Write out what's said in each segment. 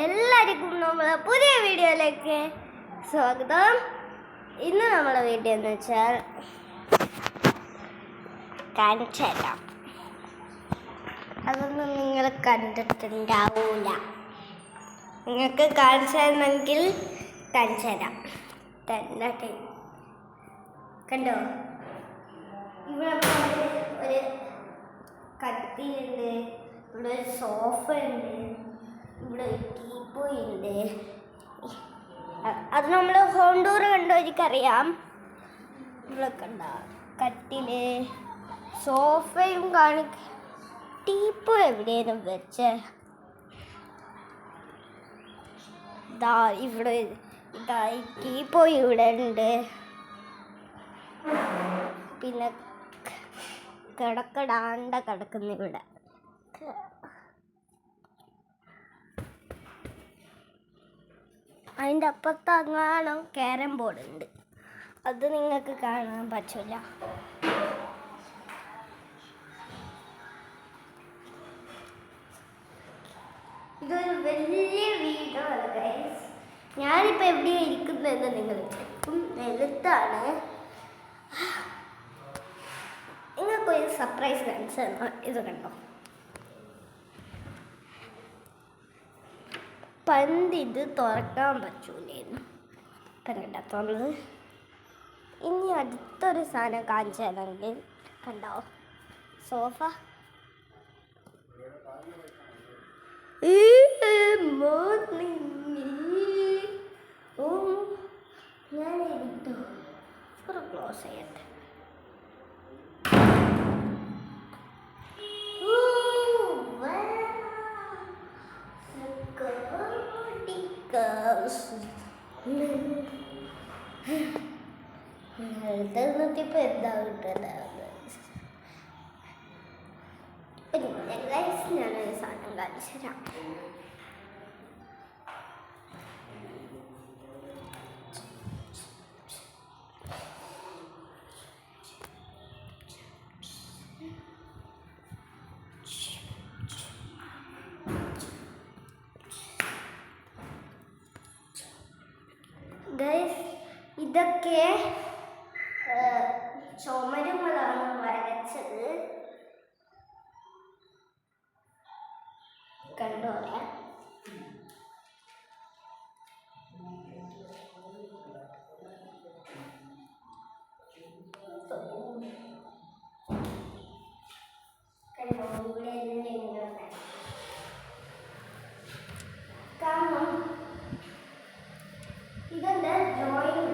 എല്ലാവർക്കും നമ്മളെ പുതിയ വീഡിയോയിലേക്ക് സ്വാഗതം. ഇന്ന് നമ്മളെ വീഡിയോ എന്ന് വെച്ചാൽ കാണിച്ചു തരാം. അതൊന്നും നിങ്ങൾ കണ്ടിട്ടുണ്ടാവൂല. നിങ്ങൾക്ക് കാണിച്ചു തരണമെങ്കിൽ കാണിച്ചു തരാം. കണ്ടോ, ഇവിടെ ഒരു കട്ടിലുണ്ട്, ഇവിടെ ഒരു സോഫ ഉണ്ട്, ഇവിടെ ഒരു ടീപ്പോയി ഉണ്ട്. അത് നമ്മൾ ഹോം ടൂർ കണ്ടവർക്കറിയാം. ഇവിടെ കണ്ട കട്ടില്, സോഫയും ടീപ്പോ എവിടെയും വെച്ച് ഇവിടെ ടീപ്പോയി ഇവിടെ ഉണ്ട്. പിന്നെ കിടക്കുന്ന ഇവിടെ അതിൻ്റെ അപ്പുറത്ത് അങ്ങാണോ ക്യാരം ബോർഡ് ഉണ്ട്. അത് നിങ്ങൾക്ക് കാണാൻ പറ്റില്ല. ഇതൊരു വലിയ വീടാണ് ഗൈസ്. ഞാനിപ്പോൾ എവിടെയാണ് ഇരിക്കുന്നതെന്ന് നിങ്ങൾ ചെക്കും. നിലത്താണ്. നിങ്ങൾക്കൊരു സർപ്രൈസ് കാണിച്ചു തന്നോ. ഇത് കണ്ടോ, ഇത് തുറക്കാൻ പറ്റൂലായിരുന്നു. ഇപ്പം കണ്ടെത്തുന്നത്. ഇനി അടുത്തൊരു സാധനം കാണിച്ചു തരണമെങ്കിൽ കണ്ടോ, സോഫ. ഞാൻ എടുത്തു ക്ലോസ് ചെയ്യട്ടെ. ഇപ്പൊ എന്താ ഞാനൊരു സാധനം കാണിച്ചു തരാം. ഇതൊക്കെ ചുമരുകളാണ് വരച്ചത്. കണ്ടോളെ. ഇതെന്താ ഡ്രോയിങ്.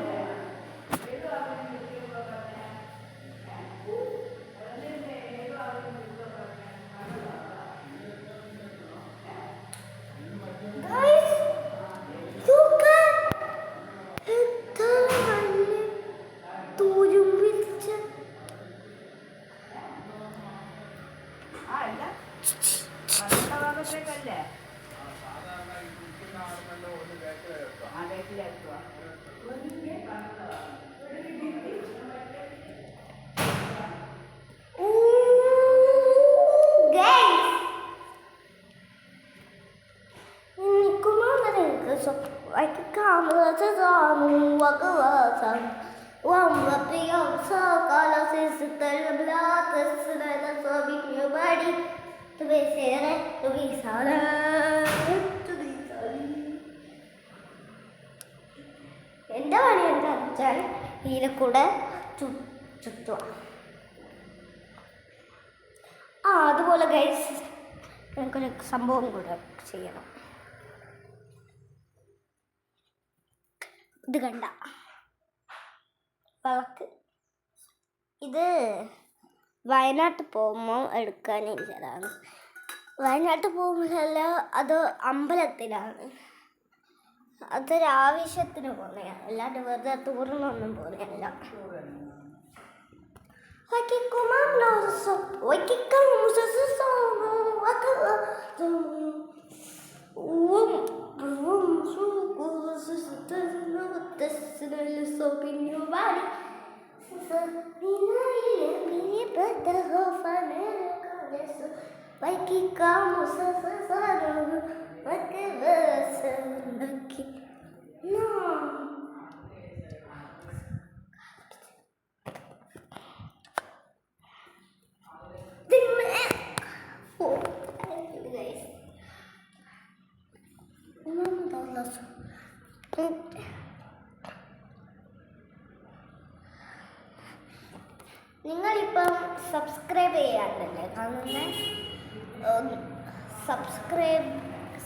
എൻ്റെ പണി എന്താ വെച്ചാൽ ഇതിൽ കൂടെ ചുറ്റുക. അതുപോലെ ഗൈസ് എനിക്കൊരു സംഭവം കൂടെ ചെയ്യണം. ഇത് കണ്ട വിളക്ക്. ഇത് വയനാട്ടിൽ പോകുമ്പോൾ എടുക്കാനില്ലതാണ്. വയനാട്ടിൽ പോകുമ്പോഴല്ല, അത് അമ്പലത്തിലാണ്. അതൊരാവശ്യത്തിന് പോകുന്നതാണ്, അല്ലാണ്ട് വെറുതെ ടൂറിനൊന്നും പോകുന്നതല്ല. Vai que calmo, നിങ്ങളിപ്പം സബ്സ്ക്രൈബ് ചെയ്യാറുണ്ടല്ലേ കാണുന്നത്?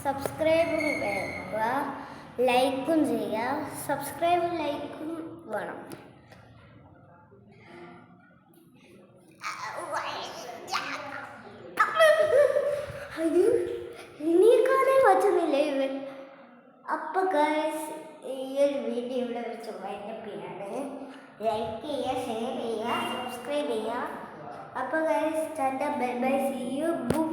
സബ്സ്ക്രൈബും ചെയ്യുക, ലൈക്കും ചെയ്യുക. സബ്സ്ക്രൈബും ലൈക്കും വേണം. എണീക്കാനേ പറ്റുന്നില്ല ഇവൻ. അപ്പോൾ ഗൈസ്, ഈ ഒരു വീഡിയോ ഇവിടെ വെച്ച് വൈൻഡപ്പ് ചെയ്യാണ്. ലൈക്ക് ചെയ്യുക, ഷെയർ ചെയ്യുക, സബ്സ്ക്രൈബ് ചെയ്യുക. അപ്പോൾ guys, tata, bye bye, see you, boom.